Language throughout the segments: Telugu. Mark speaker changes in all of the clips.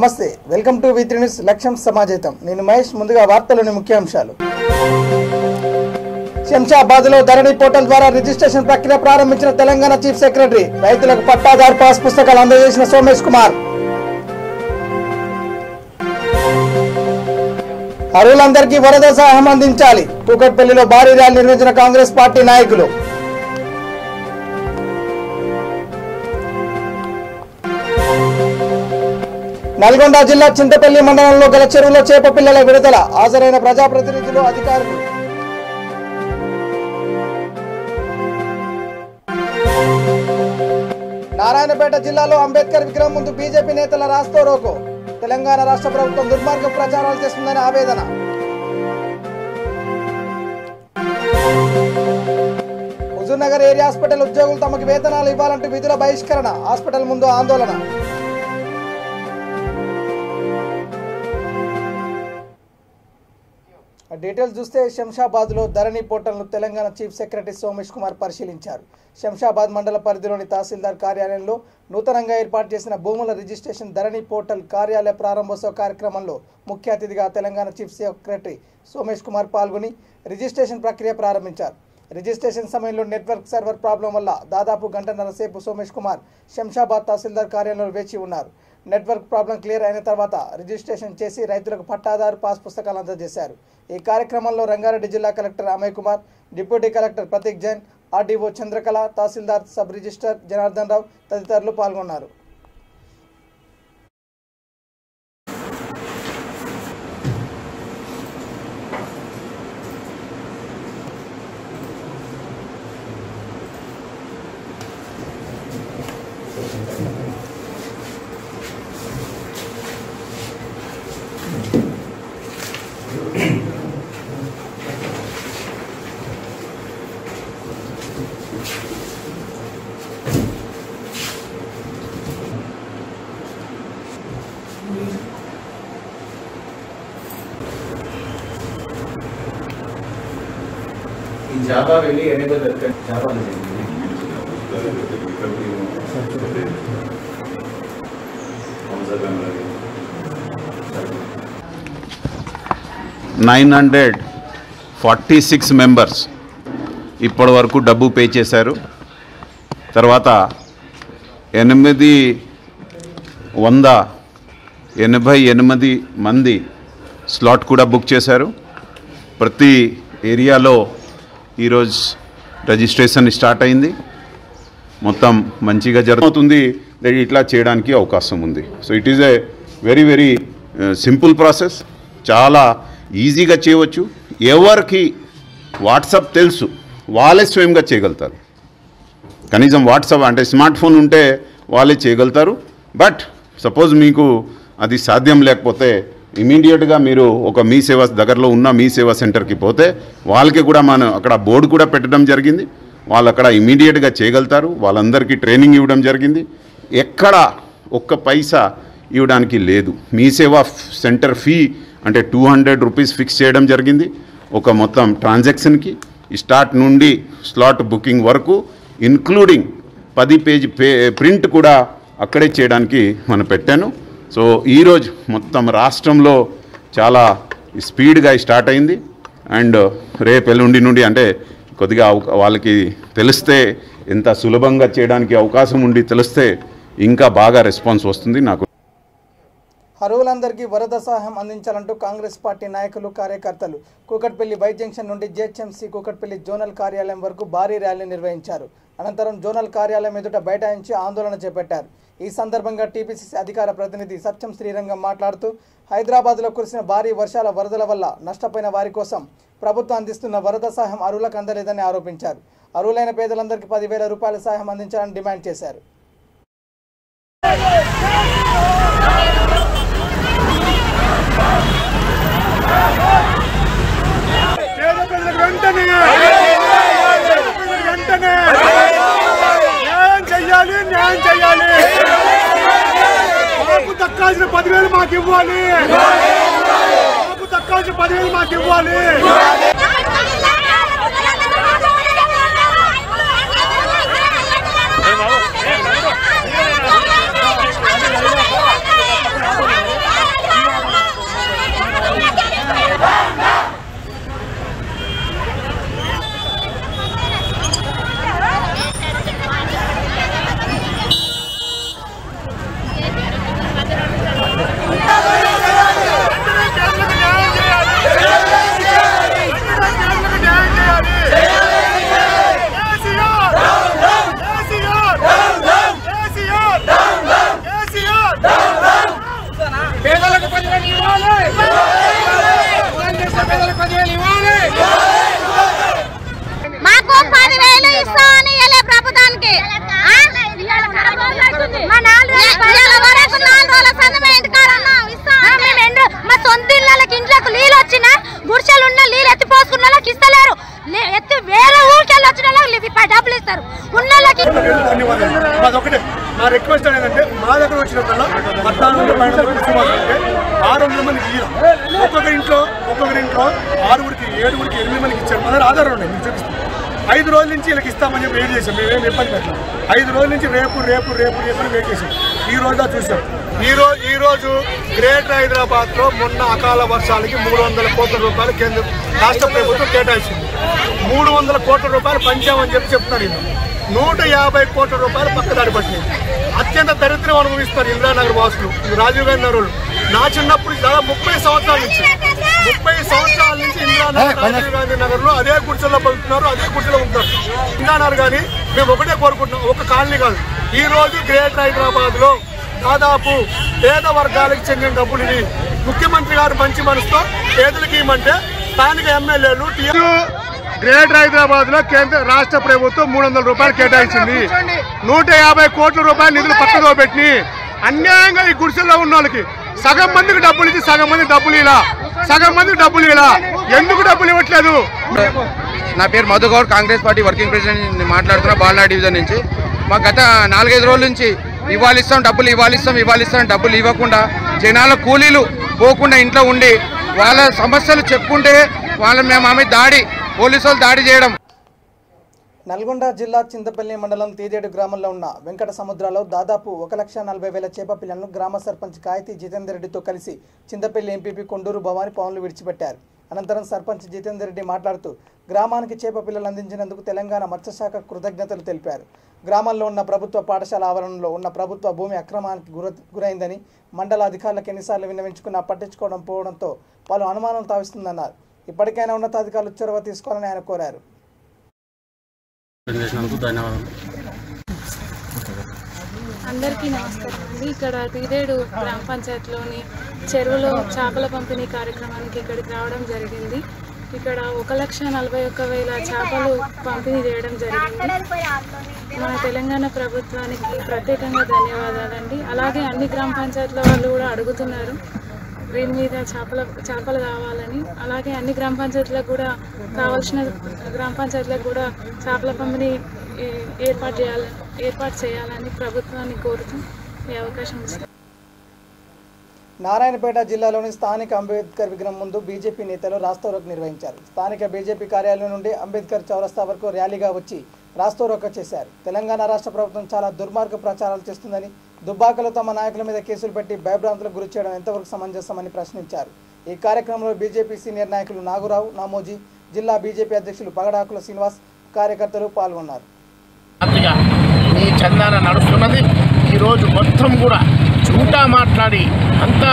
Speaker 1: నమస్తే, వెల్కమ్ టు V3 న్యూస్ లక్ష్యం సమాజేతం. నేను మహేష్. ముందుగా వార్తలోని ముఖ్యాంశాలు. శంషాబాద్లో ధరణి పోర్టల్ ద్వారా రిజిస్ట్రేషన్ ప్రక్రియ ప్రారంభించిన తెలంగాణ చీఫ్ సెక్రటరీ. రైతులకు పట్టాదారు పాస్ పుస్తకాలు అందజేసిన సోమేష్ కుమార్. అర్హులందరికీ వరద సహాయం అందించాలి. కూకట్పల్లిలో భారీ ర్యాలీ నిర్వహించిన కాంగ్రెస్ పార్టీ నాయకులు. నల్గొండ జిల్లా చింతపల్లి మండలంలో గల చెరువులో చేప పిల్లల విడుదల. హాజరైన ప్రజాప్రతినిధులు, అధికారులు. నారాయణపేట జిల్లాలో అంబేద్కర్ విగ్రహం ముందు బీజేపీ నేతల రాస్తా రోకో. తెలంగాణ రాష్ట్ర ప్రభుత్వం దుర్మార్గ ప్రచారాలు చేస్తుందని ఆవేదన. హుజూర్నగర్ ఏరియా హాస్పిటల్ ఉద్యోగులు తమకు వేతనాలు ఇవ్వాలంటూ విధుల బహిష్కరణ. హాస్పిటల్ ముందు ఆందోళన. డీటెయిల్స్ చూస్తే శంషాబాద్లో ధరణి పోర్టల్ను తెలంగాణ చీఫ్ సెక్రటరీ సోమేష్ కుమార్ పరిశీలించారు. శంషాబాద్ మండల పరిధిలోని తహసీల్దార్ కార్యాలయంలో నూతనంగా ఏర్పాటు చేసిన భూముల రిజిస్ట్రేషన్ ధరణి పోర్టల్ కార్యాలయ ప్రారంభోత్సవ కార్యక్రమంలో ముఖ్య అతిథిగా తెలంగాణ చీఫ్ సెక్రటరీ సోమేష్ కుమార్ పాల్గొని రిజిస్ట్రేషన్ ప్రక్రియ ప్రారంభించారు. రిజిస్ట్రేషన్ సమయంలో నెట్వర్క్ సర్వర్ ప్రాబ్లం వల్ల దాదాపు గంటన్నర సేపు సోమేష్ కుమార్ శంషాబాద్ తహసీల్దార్ కార్యాలయంలో వేచి ఉన్నారు. నెట్వర్క్ ప్రాబ్లం క్లియర్ అయిన తర్వాత రిజిస్ట్రేషన్ చేసి రైతులకు పట్టాదారు పాస్ పుస్తకాలు అందజేశారు. ఈ కార్యక్రమంలో రంగారెడ్డి జిల్లా collector Amay Kumar, deputy collector Prateek Jain, RDO Chandrakala, tahsildar sub register Janardhan Rao తదితరులు పాల్గొన్నారు.
Speaker 2: जावा వెళ్ళి ఎనేబుల్ करके जावा ले
Speaker 3: 946 మెంబర్స్ ఇప్పటి వరకు డబ్బు పే చేశారు. తర్వాత 888 మంది స్లాట్ కూడా బుక్ చేశారు. ప్రతి ఏరియాలో ఈరోజు రిజిస్ట్రేషన్ స్టార్ట్ అయింది. మొత్తం మంచిగా జరుగుతుంది. ఇట్లా చేయడానికి అవకాశం ఉంది. So it is a very very simple process. చాలా ఈజీగా చేయవచ్చు. ఎవరికి వాట్సాప్ తెలుసు వాళ్ళే స్వయంగా చేయగలుగుతారు. కనీసం వాట్సాప్ అంటే స్మార్ట్ ఫోన్ ఉంటే వాళ్ళే చేయగలుగుతారు. బట్ సపోజ్ మీకు అది సాధ్యం లేకపోతే ఇమీడియట్గా మీరు ఒక మీ సేవ దగ్గరలో ఉన్న మీ సేవా సెంటర్కి పోతే వాళ్ళకి కూడా మనం అక్కడ బోర్డు కూడా పెట్టడం జరిగింది. వాళ్ళు అక్కడ ఇమీడియట్గా చేయగలుగుతారు. వాళ్ళందరికీ ట్రైనింగ్ ఇవ్వడం జరిగింది. ఎక్కడ ఒక్క పైసా ఇవ్వడానికి లేదు. మీ సేవా సెంటర్ ఫీ అంటే 200 రూపీస్ ఫిక్స్ చేయడం జరిగింది. ఒక మొత్తం ట్రాన్సాక్షన్కి స్టార్ట్ నుండి స్లాట్ బుకింగ్ వరకు ఇన్క్లూడింగ్ 10 పేజీ ప్రింట్ కూడా అక్కడే చేయడానికి మనం పెట్టాను. సో ఈరోజు మొత్తం రాష్ట్రంలో చాలా స్పీడ్గా స్టార్ట్ అయింది. అండ్ రేపు ఎల్లుండి నుండి అంటే కొద్దిగా వాళ్ళకి తెలిస్తే ఎంత సులభంగా చేయడానికి అవకాశం ఉండి తెలిస్తే ఇంకా బాగా రెస్పాన్స్ వస్తుంది. నాకు
Speaker 1: అర్హులందరికీ వరద సహాయం అందించాలంటూ కాంగ్రెస్ పార్టీ నాయకులు, కార్యకర్తలు కూకట్పల్లి బై జంక్షన్ నుండి జేహెచ్ఎంసీ కూకట్పల్లి జోనల్ కార్యాలయం వరకు భారీ ర్యాలీ నిర్వహించారు. అనంతరం జోనల్ కార్యాలయం ఎదుట బైఠాయించి ఆందోళన చేపట్టారు. ఈ సందర్భంగా టీపీసీసీ అధికార ప్రతినిధి సత్యం శ్రీరంగం మాట్లాడుతూ హైదరాబాద్లో కురిసిన భారీ వర్షాల వరదల వల్ల నష్టపోయిన వారి కోసం ప్రభుత్వం అందిస్తున్న వరద సహాయం అర్హులకు అందలేదని ఆరోపించారు. అర్హులైన పేదలందరికీ 10,000 రూపాయల సహాయం అందించాలని డిమాండ్ చేశారు.
Speaker 4: దక్కాల్సిన 10,000 మాకు ఇవ్వాలి. దక్కాల్సిన 10,000 మాకు ఇవ్వాలి.
Speaker 5: మాకు 10,000 ఇస్తామని ప్రభుత్వానికి మా సొంత ఇళ్ళకి ఇంట్లోకి నీళ్ళు వచ్చినా గుడిసెలు ఉన్న నీళ్ళు ఎత్తి పోసుకున్న వాళ్ళకి ఇస్తలేరు. ఎత్తి వేరే ఊరికెళ్ళి వచ్చిన వాళ్ళకి డబ్బులు ఇస్తారు. ఉన్న వాళ్ళకి
Speaker 4: నా రిక్వెస్ట్ ఏంటంటే మా దగ్గర వచ్చినప్పుడల్లా 14 అంటే 600 మందికి ఇయ్యాలి. ఒక్కొక్కరి ఇంట్లో 6గురికి 7గురికి 8 మందికి ఇచ్చారు. మన దగ్గర ఆధారాలు ఉన్నాయి, మీకు చూపిస్తాం. 5 రోజుల నుంచి వీళ్ళకి ఇస్తామని చెప్పి వెయిట్ చేసాం. మేమేమి ఇబ్బంది పెట్టాం. 5 రోజుల నుంచి రేపు వెయిట్ చేసాం. ఈ రోజుగా చూసాం. ఈ రోజు గ్రేటర్ హైదరాబాద్లో మొన్న అకాల వర్షాలకి 300 కోట్ల రూపాయలు కేంద్ర రాష్ట్ర ప్రభుత్వం కేటాయించింది. 300 కోట్ల రూపాయలు పంచామని చెప్తున్నారు. 150 కోట్ల రూపాయలు పక్కదారి పట్టినాయి. అత్యంత దరిద్రం అనుభవిస్తారు ఇందిరానగర్ వాసులు, రాజీవ్ గాంధీ నగర్లు. నా చిన్నప్పుడు దాదాపు 30 సంవత్సరాల నుంచి ఇందిరానగర్ రాజీవ్ గాంధీ నగర్ లో అదే గుడిసెల్లో బతుకుతున్నారు, అదే గుడిసెలో ఉంటున్నారు. ఇందిరానగర్ కానీ మేము ఒకటే కోరుకుంటున్నాం, ఒక కాలనీ కాదు. ఈ రోజు గ్రేటర్ హైదరాబాద్ లో దాదాపు పేద వర్గాలకు చెందిన డబ్బులు ముఖ్యమంత్రి గారు మంచి మనసుతో పేదలకు ఇవ్వమంటే స్థానిక ఎమ్మెల్యేలు గ్రేటర్ హైదరాబాద్ లో కేంద్ర రాష్ట్ర ప్రభుత్వం 300 రూపాయలు కేటాయించింది. 150 కోట్ల రూపాయల నిధులు పక్కదో పెట్టి అన్యాయంగా ఈ గుడిసెల్లో ఉన్న వాళ్ళకి సగం మందికి డబ్బులు ఇచ్చి సగం మందికి డబ్బులు ఇలా ఎందుకు డబ్బులు ఇవ్వట్లేదు?
Speaker 6: నా పేరు Madhu Goud, Congress party working president మాట్లాడుతున్నా, బాల్నా డివిజన్ నుంచి. మా గత 4-5 రోజుల నుంచి ఇవ్వాలిస్తాం డబ్బులు ఇవ్వకుండా జనాల కూలీలు పోకుండా ఇంట్లో ఉండి వాళ్ళ సమస్యలు చెప్పుకుంటే మేము పోలీసు వాళ్ళు దాడి చేయడం.
Speaker 1: నల్గొండ జిల్లా చింతపల్లి మండలం తీదేడు గ్రామంలో ఉన్న వెంకట సముద్రాలో దాదాపు 1,40,000 చేప పిల్లలను గ్రామ సర్పంచ్ కాయతి జితేందర్ రెడ్డితో కలిసి చింతపల్లి ఎంపీపీ కొండూరు భవాని పవన్లు విడిచిపెట్టారు. అనంతరం సర్పంచ్ జితేందర్ రెడ్డి మాట్లాడుతూ గ్రామానికి చేప పిల్లలు అందించినందుకు తెలంగాణ మత్స్యశాఖ కృతజ్ఞతలు తెలిపారు. గ్రామంలో ఉన్న ప్రభుత్వ పాఠశాల ఆవరణలో ఉన్న ప్రభుత్వ భూమి అక్రమానికి గురైందని మండల అధికారులకు ఎన్నిసార్లు విన్నవించుకున్నా పట్టించుకోవడం పోవడంతో పలు అనుమానాలు తావిస్తుందన్నారు. ఇప్పటికైనా ఉన్నతాధికారులు చొరవ తీసుకోవాలని ఆయన కోరారు.
Speaker 7: అందరికీ నమస్కారం అండి. ఇక్కడ తీదేడు గ్రామ పంచాయతీలోని చెరువులో చేపల పంపిణీ కార్యక్రమానికి ఇక్కడికి రావడం జరిగింది. ఇక్కడ 1,41,000 చేపలు పంపిణీ చేయడం జరిగింది. మన తెలంగాణ ప్రభుత్వానికి ప్రత్యేకంగా ధన్యవాదాలండి. అలాగే అన్ని గ్రామ పంచాయతీల వాళ్ళు కూడా అడుగుతున్నారు వీరి మీద చేపలు కావాలని. అలాగే అన్ని గ్రామ పంచాయతీలకు కూడా కావాల్సిన గ్రామ పంచాయతీలకు కూడా చేపల పంపిణీ ఏర్పాటు చేయాలని ప్రభుత్వాన్ని కోరుతూ ఈ అవకాశం ఇస్తుంది.
Speaker 1: నారాయణపేట జిల్లాలోని స్థానిక అంబేద్కర్ విగ్రహం ముందు బీజేపీ నేతలు రాస్తారోకో నిర్వహించారు. స్థానిక బీజేపీ కార్యాలయం నుండి అంబేద్కర్ చౌరస్తా వరకు ర్యాలీగా వచ్చి రాస్తారోకో చేశారు. తెలంగాణ రాష్ట్ర ప్రభుత్వం చాలా దుర్మార్గ ప్రచారాలు చేస్తుందని, దుబ్బాకలో తమ నాయకుల మీద కేసులు పెట్టి భయభ్రాంతులకు గురి చేయడం ఎంతవరకు సమంజసమని ప్రశ్నించారు. ఈ కార్యక్రమంలో బీజేపీ సీనియర్ నాయకులు నాగురావు, నామోజీ, జిల్లా బీజేపీ అధ్యక్షులు పగడాకుల శ్రీనివాస్, కార్యకర్తలు పాల్గొన్నారు.
Speaker 8: ఈ చందాన నడుస్తున్నది. ఈరోజు మొత్తం కూడా చూటా మాట్లాడి అంతా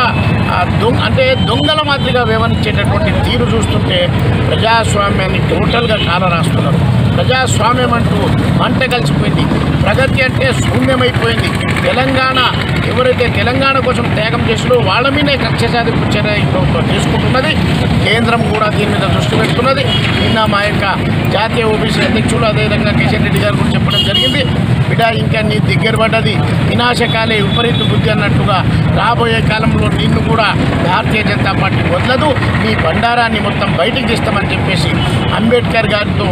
Speaker 8: అంటే దొంగల మాదిరిగా వ్యవహరించేటటువంటి తీరు చూస్తుంటే ప్రజాస్వామ్యాన్ని టోటల్గా కాలరాస్తున్నారు. ప్రజాస్వామ్యం అంటూ మంట కలిసిపోయింది. ప్రగతి అంటే శూన్యమైపోయింది. తెలంగాణ ఎవరైతే తెలంగాణ కోసం త్యాగం చేసినో వాళ్ళ మీదే కక్ష సాధింపు చర్య ఈ ప్రభుత్వం తీసుకుంటున్నది. కేంద్రం కూడా దీని మీద దృష్టి పెడుతున్నది. నిన్న మా యొక్క జాతీయ ఓబీసీ అధ్యక్షులు అదేవిధంగా కిషన్ రెడ్డి గారు కూడా చెప్పడం జరిగింది. బిడ్డ ఇంకా నీ దగ్గర పడ్డది వినాశకాలే విపరీత బుద్ధి అన్నట్టుగా రాబోయే కాలంలో నిన్ను కూడా భారతీయ జనతా పార్టీ వదలదు, నీ బండారాన్ని మొత్తం బయటికి తీస్తామని చెప్పేసి అంబేద్కర్ గారితో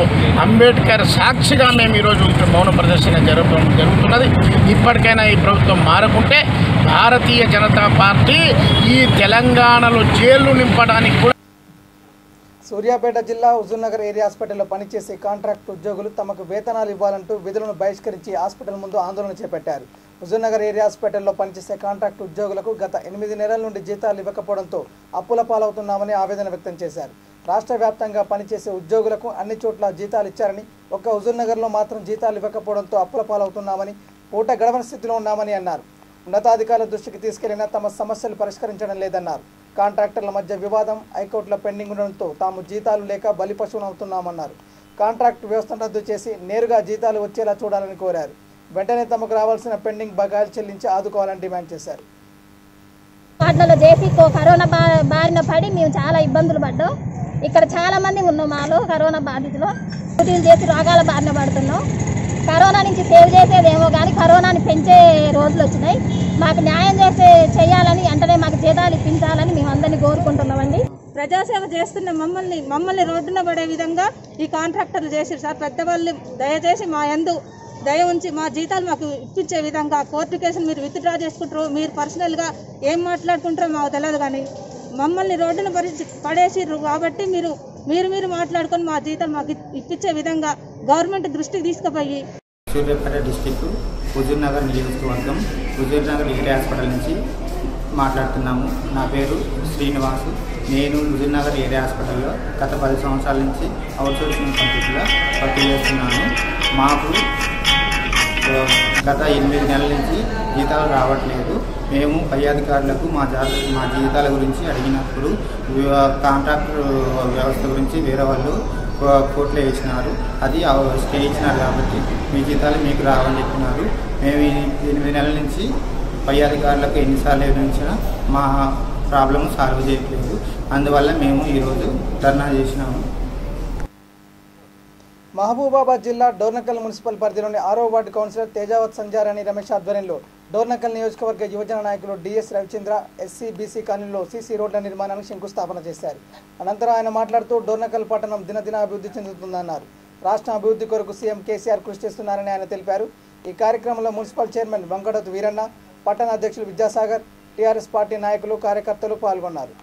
Speaker 8: అంబేద్కర్ సాక్షిగా మేము ఈరోజు మౌన ప్రదర్శన జరుగుతున్నది. ఇప్పటికైనా ఈ ప్రభుత్వం మారకుంటే భారతీయ జనతా పార్టీ ఈ తెలంగాణలో జైళ్లు నింపడానికి కూడా.
Speaker 1: సూర్యాపేట జిల్లా హుజూర్నగర్ ఏరియా హాస్పిటల్లో పనిచేసే కాంట్రాక్ట్ ఉద్యోగులు తమకు వేతనాలు ఇవ్వాలంటూ విధులను బహిష్కరించి హాస్పిటల్ ముందు ఆందోళన చేపట్టారు. హుజూర్నగర్ ఏరియా హాస్పిటల్లో పనిచేసే కాంట్రాక్ట్ ఉద్యోగులకు గత 8 నెలల నుండి జీతాలు ఇవ్వకపోవడంతో అప్పుల పాలవుతున్నామని ఆవేదన వ్యక్తం చేశారు. రాష్ట్ర వ్యాప్తంగా పనిచేసే ఉద్యోగులకు అన్ని చోట్ల జీతాలు ఇచ్చారని, ఒక్క హుజూర్నగర్లో మాత్రం జీతాలు ఇవ్వకపోవడంతో అప్పుల పాలవుతున్నామని, పూట గడవని స్థితిలో ఉన్నామని అన్నారు. ఉన్నతాధికారుల దృష్టికి తీసుకెళ్లినా తమ సమస్యలు పరిష్కరించడం లేదన్నారు. కాంట్రాక్టర్ల మధ్య వివాదం హైకోర్టులో పెండింగ్ ఉండడంతో తాము జీతాలు లేక బలిపశువునవుతున్నామన్నారు. కాంట్రాక్ట్ వ్యవస్థను రద్దు చేసి నేరుగా జీతాలు వచ్చేలా చూడాలని కోరారు. వెంటనే తమకు రావాల్సిన పెండింగ్ బకాయిలు చెల్లించి ఆదుకోవాలని డిమాండ్ చేశారు.
Speaker 5: జేసీ కరోనా ఇబ్బందులు పడ్డాం. ఇక్కడ చాలా మంది ఉన్నాం మాలో కరోనా బాధితులు. డ్యూటీలు చేసి రోగాల బారిన పడుతున్నాం. కరోనా నుంచి సేవ్ చేసేదేమో కానీ కరోనాని పెంచే రోజులు వచ్చినాయి. మాకు న్యాయం చేయాలని వెంటనే మాకు జీతాలు ఇప్పించాలని మేము అందరినీ కోరుకుంటున్నామండి.
Speaker 9: ప్రజాసేవ చేస్తున్న మమ్మల్ని రోడ్డున పడే విధంగా ఈ కాంట్రాక్టర్లు చేశారు సార్. పెద్దవాళ్ళు దయచేసి మా యందు దయ ఉంచి మా జీతాలు మాకు ఇప్పించే విధంగా కోర్టు కేసులు మీరు విత్డ్రా చేసుకుంటారు, మీరు పర్సనల్గా ఏం మాట్లాడుకుంటారో మాకు తెలియదు కానీ మమ్మల్ని రోడ్డున పడేసిర్రు కాబట్టి మీరు మాట్లాడుకొని మా జీతాలు మాకు ఇప్పించే విధంగా గవర్నమెంట్ దృష్టికి తీసుకుపోయి.
Speaker 10: సూర్యాపేట డిస్టిక్ హుజూర్ నగర్ నియోజకవర్గం హుజూర్ నగర్ ఏరియా హాస్పిటల్ నుంచి మాట్లాడుతున్నాము. నా పేరు శ్రీనివాసు. నేను హుజూర్ నగర్ ఏరియా హాస్పిటల్లో గత 10 సంవత్సరాల నుంచి అవుట్సోర్సింగ్ కంపెనీగా వర్క్ చేస్తున్నాను. మాకు గత 8 నెలల నుంచి జీతాలు రావట్లేదు. మేము పై అధికారులకు మా జీతాల గురించి అడిగినప్పుడు కాంట్రాక్టర్ వ్యవస్థ గురించి వేరే వాళ్ళు కోర్టులో వేసినారు. అది స్టే ఇచ్చినారు కాబట్టి మీ జీతాలు మీకు రావని చెప్పినారు. మేము 8 నెలల నుంచి పై అధికారులకు ఎన్నిసార్లు వివరించినా మా ప్రాబ్లం సాల్వ్ చేయట్లేదు. అందువల్ల మేము ఈరోజు ధర్నా చేసినాము.
Speaker 1: మహబూబాబాద్ జిల్లా డోర్నకల్ మున్సిపల్ పరిధిలోని 6వ వార్డు కౌన్సిలర్ తేజావత్ సంజారాణి రమేష్ ఆధ్వర్యంలో డోర్నకల్ నియోజకవర్గ యువజన నాయకులు డిఎస్ రవిచంద్ర ఎస్సీ బీసీ కాలనీలో సీసీ రోడ్ల నిర్మాణానికి శంకుస్థాపన చేశారు. అనంతరం ఆయన మాట్లాడుతూ డోర్నకల్ పట్టణం దినదిన అభివృద్ధి చెందుతుందన్నారు. రాష్ట్ర అభివృద్ధి కొరకు సీఎం కేసీఆర్ కృషి చేస్తున్నారని ఆయన తెలిపారు. ఈ కార్యక్రమంలో మున్సిపల్ చైర్మన్ వెంకటోతు వీరన్న, పట్టణ అధ్యక్షులు విద్యాసాగర్, టీఆర్ఎస్ పార్టీ నాయకులు కార్యకర్తలు పాల్గొన్నారు.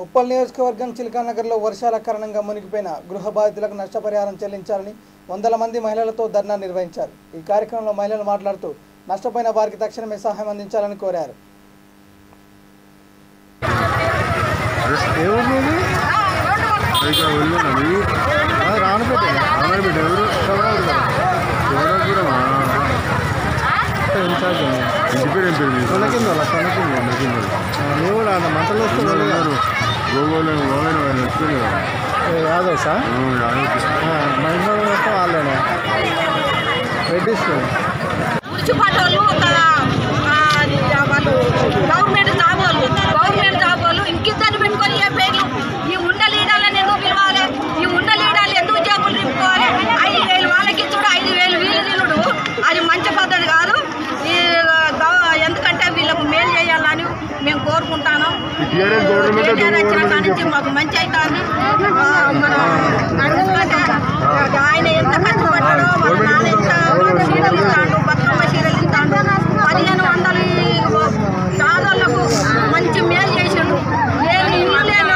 Speaker 1: ఉప్పల్ నియోజకవర్గం చిలకానగర్లో వర్షాల కారణంగా మునిగిపోయిన గృహ బాధితులకు నష్టపరిహారం చెల్లించాలని వందల మంది మహిళలతో ధర్నా నిర్వహించారు. ఈ కార్యక్రమంలో మహిళలు మాట్లాడుతూ నష్టపోయిన వారికి తక్షణమే సహాయం అందించాలని కోరారు.
Speaker 11: మంటలు వస్తున్నారు యాదవ్ సార్ మహిళ వాళ్ళేనా రెడ్డిస్
Speaker 12: మున్సిపాలిటీ వాళ్ళు గవర్నమెంట్ జాబ్ వాళ్ళు ఇంకిద్దరిని పెట్టుకొని ఏ పేర్లు ఈ ఉన్న లీడర్లను ఎందుకు పిలవాలి? ఈ ఉన్న లీడర్లు ఎందుకు జాబులు నింపుకోవాలి? 5,000 వాళ్ళకి ఇచ్చుడు 5,000 వీళ్ళు తినుడు అది మంచి పద్ధతి కాదు. ఎందుకంటే వీళ్ళకు మేలు చేయాలని మేము కోరుకుంటాను. నుంచి మాకు మంచి అవుతుంది. ఆయన ఎంత కష్టపడ్డాడో వాళ్ళ నాన్న ఎంత చీరలు ఇస్తాడు, బతుకమ్మ చీరలు ఇస్తాడు. 1500 పేదోళ్లకు మంచి మేలు చేసిండు. ఇల్లు లేని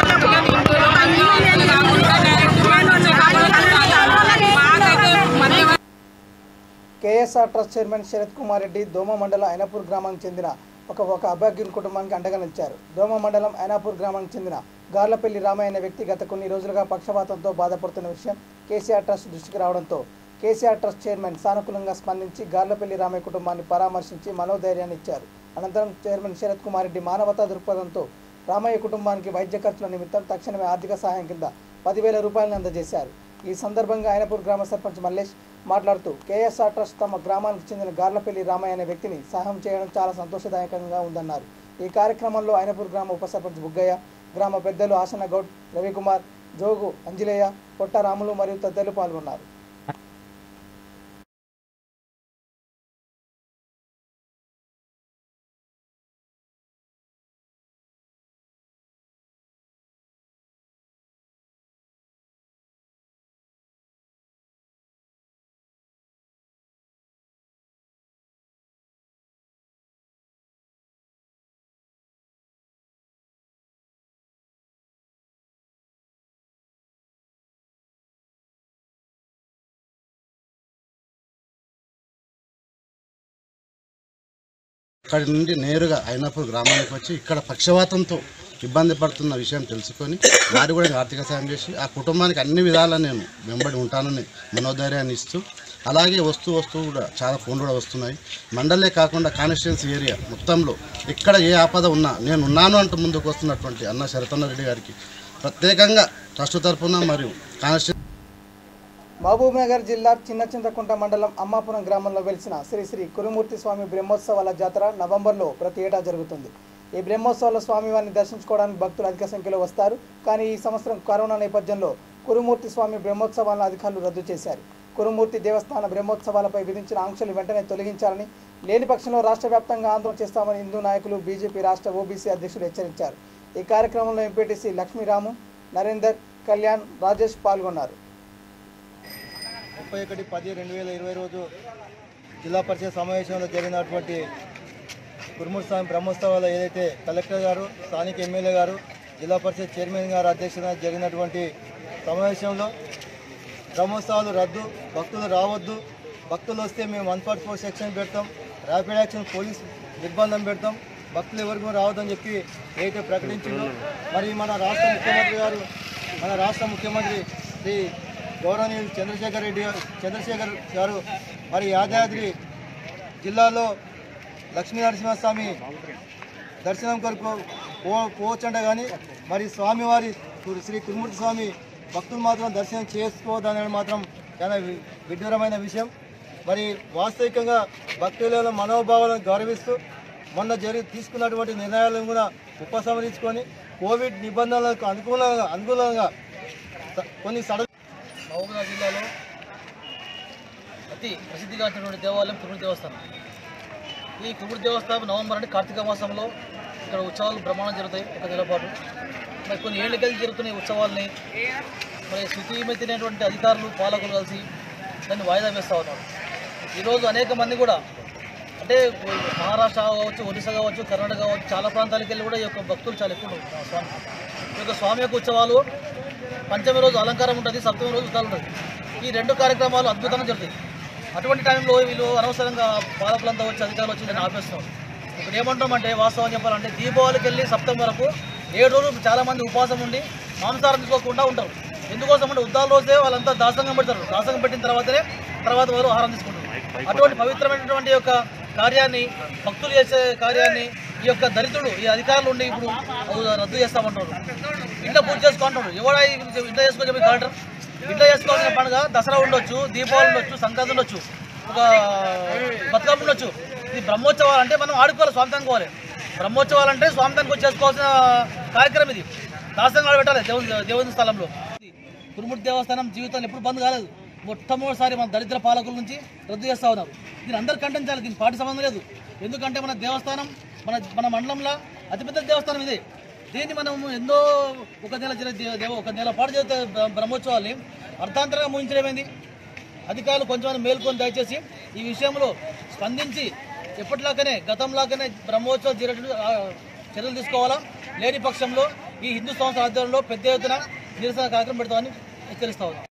Speaker 1: కేఎస్ఆర్ ట్రస్ట్ చైర్మన్ శరత్ కుమార్ రెడ్డి దోమ మండలం ఐనాపూర్ గ్రామానికి చెందిన ఒక అభాగ్యుని కుటుంబానికి అండగా నిలిచారు. దోమ మండలం ఐనాపూర్ గ్రామానికి చెందిన గార్లపల్లి రామయ్య అనే వ్యక్తి గత కొన్ని రోజులుగా పక్షపాతంతో బాధపడుతున్న విషయం కేసీఆర్ ట్రస్ట్ దృష్టికి రావడంతో కేసీఆర్ ట్రస్ట్ చైర్మన్ సానుకూలంగా స్పందించి గార్లపల్లి రామయ్య కుటుంబాన్ని పరామర్శించి మనోధైర్యాన్ని ఇచ్చారు. అనంతరం చైర్మన్ శరత్ కుమార్ రెడ్డి మానవతా దృక్పథంతో రామయ్య కుటుంబానికి వైద్య ఖర్చుల నిమిత్తం తక్షణమే ఆర్థిక సహాయం కింద 10,000 రూపాయలను అందజేశారు. ఈ సందర్భంగా ఐనాపూర్ గ్రామ సర్పంచ్ మల్లేష్ మాట్లాడుతూ కేఎస్ఆర్ ట్రస్ట్ తమ గ్రామానికి చెందిన గార్లపల్లి రామయ్య అనే వ్యక్తిని సహాయం చేయడం చాలా సంతోషదాయకంగా ఉందన్నారు. ఈ కార్యక్రమంలో ఐనాపూర్ గ్రామ ఉప సర్పంచ్ బుగ్గయ్య, గ్రామ పెద్దలు ఆసన గౌడ్, రవికుమార్, జోగు, అంజిలయ్య, పొట్ట రాములు మరియు తదితరులు పాల్గొన్నారు.
Speaker 13: అక్కడి నుండి నేరుగా అయినప్పుడు గ్రామానికి వచ్చి ఇక్కడ పక్షవాతంతో ఇబ్బంది పడుతున్న విషయం తెలుసుకొని వారు కూడా ఆర్థిక సాయం చేసి ఆ కుటుంబానికి అన్ని విధాలా నేను వెంబడి ఉంటానని మనోధైర్యాన్ని ఇస్తూ అలాగే వస్తూ కూడా చాలా ఫోన్లు కూడా వస్తున్నాయి. మండలే కాకుండా కాన్స్టిట్యున్సీ ఏరియా మొత్తంలో ఎక్కడ ఏ ఆపద ఉన్నా నేను ఉన్నాను అంటూ ముందుకు వస్తున్నటువంటి అన్న శరతన్న రెడ్డి గారికి ప్రత్యేకంగా ట్రస్ట్ తరఫున మరియు కాన్స్టిట్యూ
Speaker 1: మహబూబ్నగర్ జిల్లా చిన్నచింతకుంట మండలం అమ్మాపురం గ్రామంలో వెలిసిన శ్రీ శ్రీ కురుమూర్తి స్వామి బ్రహ్మోత్సవాల జాతర నవంబర్లో ప్రతి ఏటా జరుగుతుంది. ఈ బ్రహ్మోత్సవాల్లో స్వామివారిని దర్శించుకోవడానికి భక్తులు అధిక సంఖ్యలో వస్తారు. కానీ ఈ సంవత్సరం కరోనా నేపథ్యంలో కురుమూర్తి స్వామి బ్రహ్మోత్సవాలను అధికారులు రద్దు చేశారు. కురుమూర్తి దేవస్థాన బ్రహ్మోత్సవాలపై విధించిన ఆంక్షలు వెంటనే తొలగించాలని, లేని పక్షంలో రాష్ట్ర వ్యాప్తంగా ఆందోళన చేస్తామని హిందూ నాయకులు బీజేపీ రాష్ట్ర ఓబీసీ అధ్యక్షులు హెచ్చరించారు. ఈ కార్యక్రమంలో ఎంపీటీసీ లక్ష్మీరాము, నరేందర్, కళ్యాణ్, రాజేష్ పాల్గొన్నారు.
Speaker 14: 31/10/2020 రోజు జిల్లా పరిషత్ సమావేశంలో జరిగినటువంటి కురుమూర్తి స్వామి బ్రహ్మోత్సవాలు ఏదైతే కలెక్టర్ గారు, స్థానిక ఎమ్మెల్యే గారు, జిల్లా పరిషత్ చైర్మన్ గారు అధ్యక్షతన జరిగినటువంటి సమావేశంలో బ్రహ్మోత్సవాలు రద్దు, భక్తులు రావద్దు, భక్తులు వస్తే మేము 144 సెక్షన్ పెడతాం, ర్యాపిడ్ యాక్షన్ పోలీస్ నిర్బంధం పెడతాం, భక్తులు ఎవరికి రావద్దని చెప్పి ఏదైతే ప్రకటించిందో మరి మన రాష్ట్ర ముఖ్యమంత్రి శ్రీ గౌరవనీయులు చంద్రశేఖర్ గారు మరి యాదాద్రి జిల్లాలో లక్ష్మీనరసింహస్వామి దర్శనం కొరకు పోవచ్చంట కానీ మరి స్వామివారి శ్రీ కురుమూర్తి స్వామి భక్తులు మాత్రం దర్శనం చేసుకోవద్దనేది మాత్రం చాలా విడ్డూరమైన విషయం. మరి వాస్తవికంగా భక్తుల మనోభావాలను గౌరవిస్తూ మొన్న తీసుకున్నటువంటి నిర్ణయాలను కూడా ఉపసంహరించుకొని కోవిడ్ నిబంధనలకు అనుకూలంగా కొన్ని
Speaker 15: మహబూబ్నగర్ జిల్లాలో అతి ప్రసిద్ధిగాంచినటువంటి దేవాలయం కురుమూర్తి దేవస్థానం. ఈ కురుమూర్తి దేవస్థానం నవంబర్ అంటే కార్తీక మాసంలో ఇక్కడ ఉత్సవాలు బ్రహ్మాండం జరుగుతాయి. ఒక నెల పాటు మరి కొన్ని ఏళ్ళకెళ్ళి జరుగుతున్న ఉత్సవాలని మరి శృతిమెత్తినటువంటి అధికారులు, పాలకులు కలిసి దాన్ని వాయిదా వేస్తూ ఉన్నారు. ఈరోజు అనేక మంది కూడా అంటే మహారాష్ట్ర కావచ్చు, ఒడిశా కావచ్చు, కర్ణాటక కావచ్చు, చాలా ప్రాంతాలకు వెళ్ళి కూడా ఈ యొక్క భక్తులు చాలా ఎక్కువ స్వామి. ఈ యొక్క స్వామి యొక్క ఉత్సవాలు పంచమి రోజు అలంకారం ఉంటుంది, సప్తమి రోజు ఉత్సవాలు ఉంటుంది. ఈ రెండు కార్యక్రమాలు అద్భుతంగా జరుగుతాయి. అటువంటి టైంలో వీళ్ళు అనవసరంగా పాలకులంతా వచ్చి అధికారులు వచ్చి దాన్ని ఆపేస్తున్నారు. ఇప్పుడు ఏమంటామంటే వాస్తవం చెప్పాలంటే దీపావళికి వెళ్ళి సప్తమి వరకు 7 రోజులు చాలామంది ఉపవాసం ఉండి మాంసాహారం తీసుకోకుండా ఉంటారు. ఎందుకోసం అంటే ఉద్దాల రోజే వాళ్ళంతా దాసంగం పెడతారు. దాసంగం పెట్టిన తర్వాత వారు ఆహారం తీసుకుంటారు. అటువంటి పవిత్రమైనటువంటి యొక్క కార్యాన్ని, భక్తులు చేసే కార్యాన్ని ఈ యొక్క దళితుడు, ఈ అధికారులు ఉండి ఇప్పుడు రద్దు చేస్తామంటారు. ఇంట్లో పూజ చేసుకుంటాడు. ఎవడ ఇంట్లో చేసుకోవచ్చు కలెక్టర్? ఇంట్లో చేసుకోవాల్సిన పండుగ దసరా ఉండొచ్చు, దీపావళి ఉండొచ్చు, సంక్రాంతి ఉండొచ్చు, ఒక బతుకమ్మ ఉండొచ్చు. ఇది బ్రహ్మోత్సవాలు అంటే మనం ఆడుకోవాలి, స్వామితానికి పోవాలి. బ్రహ్మోత్సవాలు అంటే స్వామితానికి వచ్చి చేసుకోవాల్సిన కార్యక్రమం ఇది. దాసంగా పెట్టాలి దేవుని స్థలంలో. కురుమూర్తి దేవస్థానం జీవితాలు ఎప్పుడు బంద్ కాలేదు. మొట్టమొదటిసారి మన దరిద్ర పాలకుల నుంచి రద్దు చేస్తూ ఉన్నారు. దీన్ని అందరు ఖండించాలి. దీనికి పార్టీ సంబంధం లేదు. ఎందుకంటే మన దేవస్థానం మన మండలంలో అతిపెద్ద దేవస్థానం ఇదే. దీన్ని మనం ఎన్నో ఒక నెల పాటు చేస్తే బ్రహ్మోత్సవాల్ని అర్థాంతరంగా ముగించడమైంది. అధికారులు కొంచెం మేల్కొని దయచేసి ఈ విషయంలో స్పందించి ఎప్పటిలాగానే గతంలాగానే బ్రహ్మోత్సవాలు జరిగేటట్టు చర్యలు తీసుకోవాలా. లేని పక్షంలో ఈ హిందూ సంస్థ ఆధ్వర్యంలో పెద్ద ఎత్తున నిరసన కార్యక్రమం పెడతామని హెచ్చరిస్తా ఉన్నాం.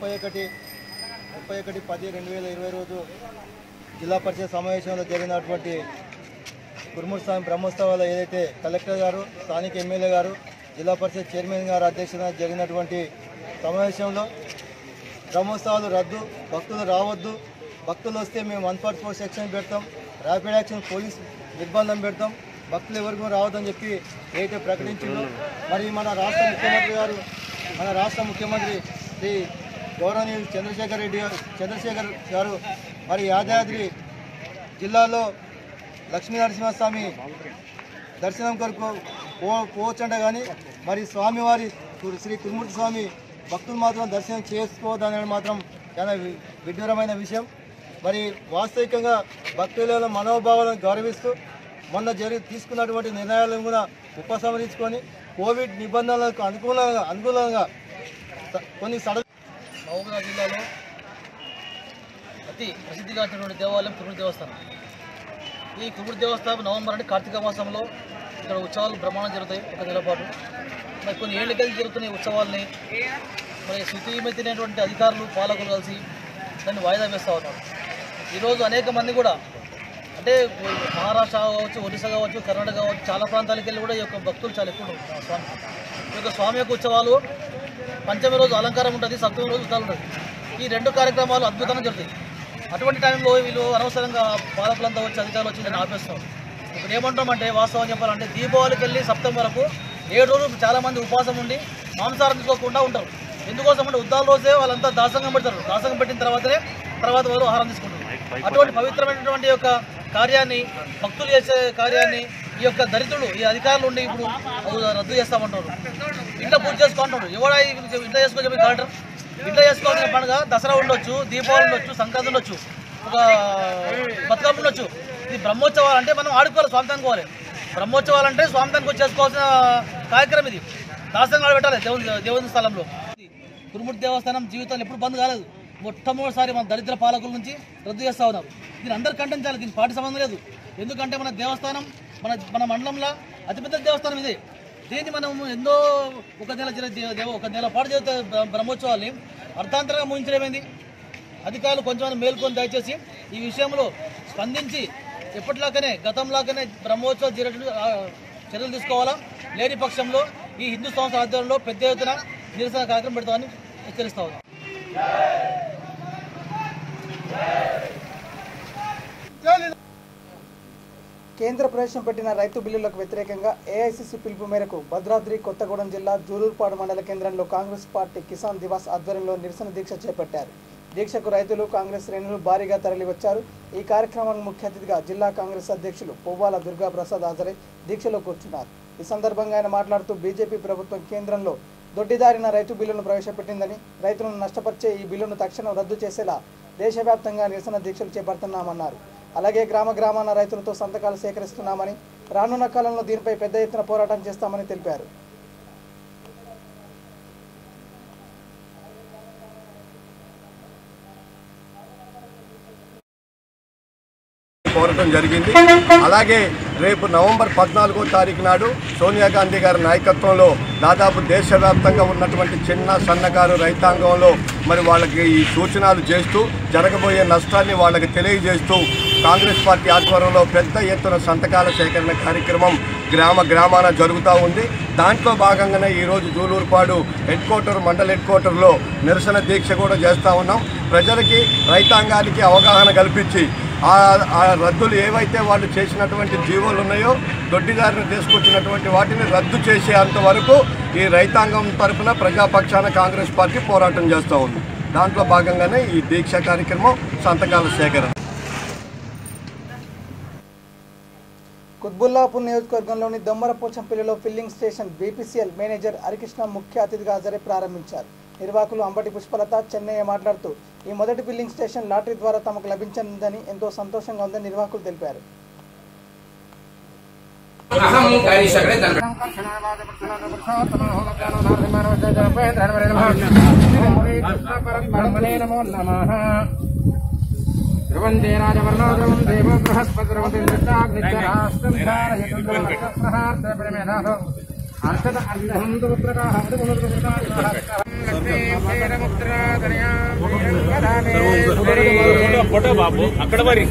Speaker 14: 31/10/2020 రోజు జిల్లా పరిషత్ సమావేశంలో జరిగినటువంటి కురుమూరు స్వామి బ్రహ్మోత్సవాలు ఏదైతే కలెక్టర్ గారు, స్థానిక ఎమ్మెల్యే గారు, జిల్లా పరిషత్ చైర్మన్ గారు అధ్యక్షతన జరిగినటువంటి సమావేశంలో బ్రహ్మోత్సవాలు రద్దు, భక్తులు రావద్దు, భక్తులు వస్తే మేము 144 సెక్షన్ పెడతాం, ర్యాపిడ్ యాక్షన్ పోలీస్ నిర్బంధం పెడతాం, భక్తులు ఎవరికి రావద్దని చెప్పి ఏదైతే ప్రకటించిందో మరి మన రాష్ట్ర ముఖ్యమంత్రి శ్రీ గౌరవనీయులు చంద్రశేఖర్ గారు మరి యాదాద్రి జిల్లాలో లక్ష్మీనరసింహస్వామి దర్శనం కొరకు పోవచ్చంట కానీ మరి స్వామివారి శ్రీ కురుమూర్తి స్వామి భక్తులు మాత్రం దర్శనం చేసుకోవద్దనేది మాత్రం చాలా విడ్డూరమైన విషయం. మరి వాస్తవికంగా భక్తుల మనోభావాలను గౌరవిస్తూ మొన్న తీసుకున్నటువంటి నిర్ణయాలను కూడా ఉపసంహరించుకొని కోవిడ్ నిబంధనలకు అనుకూలంగా కొన్ని
Speaker 15: మహబూబాబాద్ జిల్లాలో అతి ప్రసిద్ధిగాంచినటువంటి దేవాలయం కురుమూరు దేవస్థానం. ఈ కురుమూరు దేవస్థానం నవంబర్ అంటే కార్తీక మాసంలో ఇక్కడ ఉత్సవాలు బ్రహ్మాండం జరుగుతాయి, ఒక నెల పాటు. మరి కొన్ని ఏళ్ళకెళ్ళి జరుగుతున్న ఈ ఉత్సవాల్ని మరి శృతిమెత్తినటువంటి అధికారులు, పాలకులు కలిసి దాన్ని వాయిదా వేస్తూ ఉన్నారు. ఈరోజు అనేక మంది కూడా అంటే మహారాష్ట్ర కావచ్చు, ఒడిశా కావచ్చు, కర్ణాటక కావచ్చు, చాలా ప్రాంతాలకు వెళ్ళి కూడా ఈ యొక్క భక్తులు చాలా ఎక్కువ ఉంటారు. స్వామి ఈ యొక్క స్వామి యొక్క ఉత్సవాలు పంచమి రోజు అలంకారం ఉంటుంది, సప్తమి రోజు ఉత్సవాలు ఉంటుంది. ఈ రెండు కార్యక్రమాలు అద్భుతంగా జరుగుతాయి. అటువంటి టైంలో వీళ్ళు అనవసరంగా పాలకులంతా వచ్చి, అధికారులు వచ్చి దాన్ని ఆపేస్తారు. ఇప్పుడు ఏమంటామంటే వాస్తవం చెప్పాలంటే దీపావళికి వెళ్ళి సప్తమి వరకు 7 రోజులు చాలామంది ఉపవాసం ఉండి మాంసాహారం తీసుకోకుండా ఉంటారు. ఎందుకోసం అంటే ఉద్దాల రోజే వాళ్ళంతా దాసంగం పెడతారు. దాసంగం పెట్టిన తర్వాత వాళ్ళు ఆహారం తీసుకుంటారు. అటువంటి పవిత్రమైనటువంటి యొక్క కార్యాన్ని, భక్తులు చేసే కార్యాన్ని ఈ యొక్క దరిద్రులు, ఈ అధికారులు ఉండి ఇప్పుడు రద్దు చేస్తామంటారు. ఇంట్లో పూజ చేసుకుంటారు. ఎవడ ఇంట్లో చేసుకోవచ్చు కలెక్టర్? ఇంట్లో చేసుకోవాల్సిన పండుగ దసరా ఉండొచ్చు, దీపావళి ఉండొచ్చు, సంక్రాంతి ఉండొచ్చు, ఒక బతుకమ్మ ఉండొచ్చు. ఇది బ్రహ్మోత్సవాలు అంటే మనం ఆడుకోవాలి, స్వామితానికి పోవాలి. బ్రహ్మోత్సవాలు అంటే స్వామితానికి వచ్చి చేసుకోవాల్సిన కార్యక్రమం ఇది. దాసంగా పెట్టాలి దేవుని స్థలంలో. కురుమూర్తి దేవస్థానం జీవితాలు ఎప్పుడు బంద్ కాలేదు. మొట్టమొదటిసారి మన దరిద్ర పాలకుల నుంచి రద్దు చేస్తూ ఉన్నారు. దీన్ని అందరు ఖండించాలి. దీనికి పార్టీ సంబంధం లేదు. ఎందుకంటే మన దేవస్థానం మన మండలంలో అతిపెద్ద దేవస్థానం ఇది. దీన్ని మనం ఎన్నో ఒక నెల పాటు చేసే బ్రహ్మోత్సవాల్ని అర్థాంతరంగా ముగించడమేంది? అధికారులు కొంచెం మేల్కొని దయచేసి ఈ విషయంలో స్పందించి ఎప్పటిలాగానే గతంలాగానే బ్రహ్మోత్సవాలు చర్యలు తీసుకోవాలా. లేని పక్షంలో ఈ హిందూ సంస్థ ఆధ్వర్యంలో పెద్ద ఎత్తున నిరసన కార్యక్రమం పెడతామని హెచ్చరిస్తా ఉన్నాం.
Speaker 1: కేంద్ర ప్రవేశపెట్టిన రైతు బిల్లులకు వ్యతిరేకంగా ఏఐసిసి పిలుపు మేరకు భద్రాద్రి కొత్తగూడెం జిల్లా జూలూరుపాడు మండల కేంద్రంలో కాంగ్రెస్ పార్టీ కిసాన్ దివాస్ ఆధ్వర్యంలో నిరసన దీక్ష చేపట్టారు. దీక్షకు రైతులు, కాంగ్రెస్ శ్రేణులు భారీగా తరలివచ్చారు. ఈ కార్యక్రమానికి ముఖ్య అతిథిగా జిల్లా కాంగ్రెస్ అధ్యక్షులు పువ్వాల దుర్గాప్రసాద్ హాజరై దీక్షలో కూర్చున్నారు. ఈ సందర్భంగా ఆయన మాట్లాడుతూ బీజేపీ ప్రభుత్వం కేంద్రంలో దొడ్డిదారిన రైతు బిల్లును ప్రవేశపెట్టిందని, రైతులను నష్టపరిచే ఈ బిల్లును తక్షణం రద్దు చేసేలా దేశవ్యాప్తంగా నిరసన దీక్షలు చేపడుతున్నామన్నారు. అలాగే గ్రామాన రైతులతో సంతకాలు సేకరిస్తున్నామని, రానున్న కాలంలో దీనిపై పెద్ద ఎత్తున పోరాటం చేస్తామని తెలిపారు.
Speaker 4: కోరటం జరిగింది. అలాగే రేపు నవంబర్ 14వ తారీఖు నాడు సోనియా గాంధీ గారి నాయకత్వంలో దాదాపు దేశవ్యాప్తంగా ఉన్నటువంటి చిన్న సన్నకారు రైతాంగంలో మరి వాళ్ళకి ఈ సూచనలు చేస్తూ జరగబోయే నష్టాన్ని వాళ్ళకి తెలియజేస్తూ కాంగ్రెస్ పార్టీ ఆధ్వర్యంలో పెద్ద ఎత్తున సంతకాల సేకరణ కార్యక్రమం గ్రామాన జరుగుతూ ఉంది. దాంట్లో భాగంగానే ఈరోజు జూలూరుపాడు మండల హెడ్ క్వార్టర్లో నిరసన దీక్ష కూడా చేస్తూ ఉన్నాం. ప్రజలకి, రైతాంగానికి అవగాహన కల్పించి ఆ రద్దులు ఏవైతే వాళ్ళు చేసినటువంటి జీవోలు ఉన్నాయో, దొడ్డిదారిని తీసుకొచ్చినటువంటి వాటిని రద్దు చేసేంత వరకు ఈ రైతాంగం తరఫున ప్రజాపక్షాన కాంగ్రెస్ పార్టీ పోరాటం చేస్తూ ఉంది. దాంట్లో భాగంగానే ఈ దీక్ష కార్యక్రమం, సంతకాల సేకరణ.
Speaker 1: కుత్బుల్లాపూర్ నియోజకవర్గంలోని దొమ్మరపోచంపల్లిలో filling station BPCL manager Harikrishna ముఖ్య అతిథిగా హాజరై ప్రారంభించారు. నిర్వాహకులు అంబటి పుష్పలత, చెన్నయ్య మాట్లాడుతూ ఈ మొదటి ఫిల్లింగ్ స్టేషన్ లాటరీ ద్వారా తమకు లభించిందని ఎంతో సంతోషంగా ఉందని నిర్వాహకులు తెలిపారు.
Speaker 16: ఫోటో బాబు అక్కడ మరి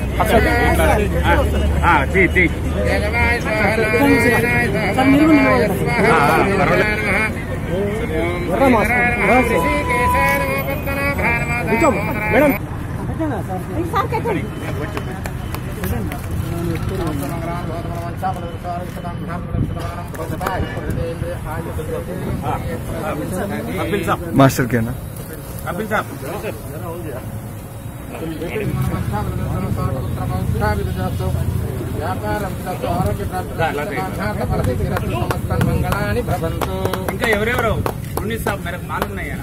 Speaker 16: మేడం
Speaker 11: మాస్టర్ కేనా
Speaker 16: కపిల్ సాబ్ ఇంకా ఎవరెవరు సాబ్ మేరకు మాలున్నాయా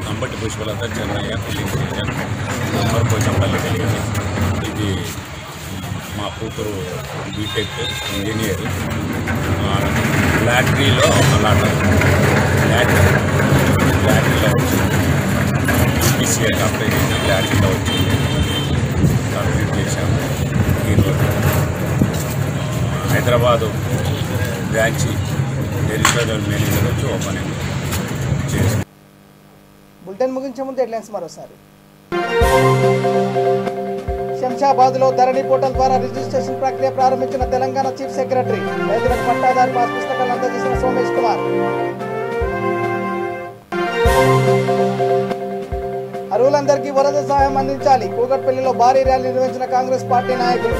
Speaker 17: అంబటి పుష్పలత చెన్నయ్య పోలీస్ స్టేషన్ పోచంపల్లి తెలియజేసి ఇది మా కూతురు బీటెక్ ఇంజనీర్ లాటరీలో లాటరీలో వచ్చింది ఈసీఐ అప్లై చేసి లాటరీలో వచ్చింది కంప్లీట్ చేశాము. ఈరోజు హైదరాబాదు బ్రాంచి ఎడిషనల్ మేనేజర్ వచ్చి ఓపెనింగ్ చేశాం.
Speaker 1: బులెటిన్ ముగించే ముందు హెడ్లైన్స్ మరోసారి. శంషాబాద్లో ధరణి పోర్టల్ ద్వారా రిజిస్ట్రేషన్ ప్రక్రియ ప్రారంభించిన తెలంగాణ చీఫ్ సెక్రటరీ. రైతులకు పట్టాదారు పాస్ పుస్తకాలు అందజేసిన సోమేష్ కుమార్. అర్హులందరికీ వరద సహాయం అందించాలి. కూకట్పల్లిలో భారీ ర్యాలీ నిర్వహించిన కాంగ్రెస్ పార్టీ నాయకులు.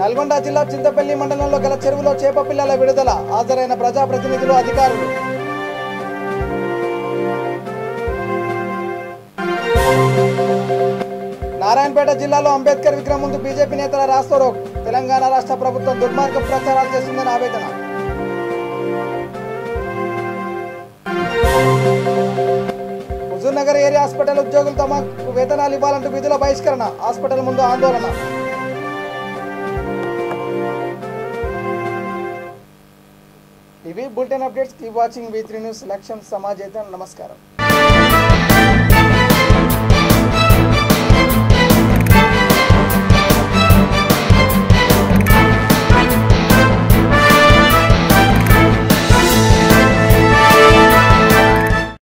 Speaker 1: నల్గొండ జిల్లా చింతపల్లి మండలంలో గల చెరువులో చేప పిల్లల విడుదల. హాజరైన ప్రజాప్రతినిధులు, అధికారులు. నారాయణపేట జిల్లాలో అంబేద్కర్ విగ్రహం ముందు బీజేపీ నేతల రాస్తారోకో. తెలంగాణ రాష్ట్ర ప్రభుత్వం దుర్మార్గ ప్రచారాలు చేస్తుందని ఆవేదన. హుజూర్నగర్ ఏరియా హాస్పిటల్ ఉద్యోగులు తమకు వేతనాలు ఇవ్వాలంటూ విధుల బహిష్కరణ. హాస్పిటల్ ముందు ఆందోళన. ఇవి bulletin updates. Keep watching V3 news. లక్ష్యం సమాజేతం. నమస్కారం.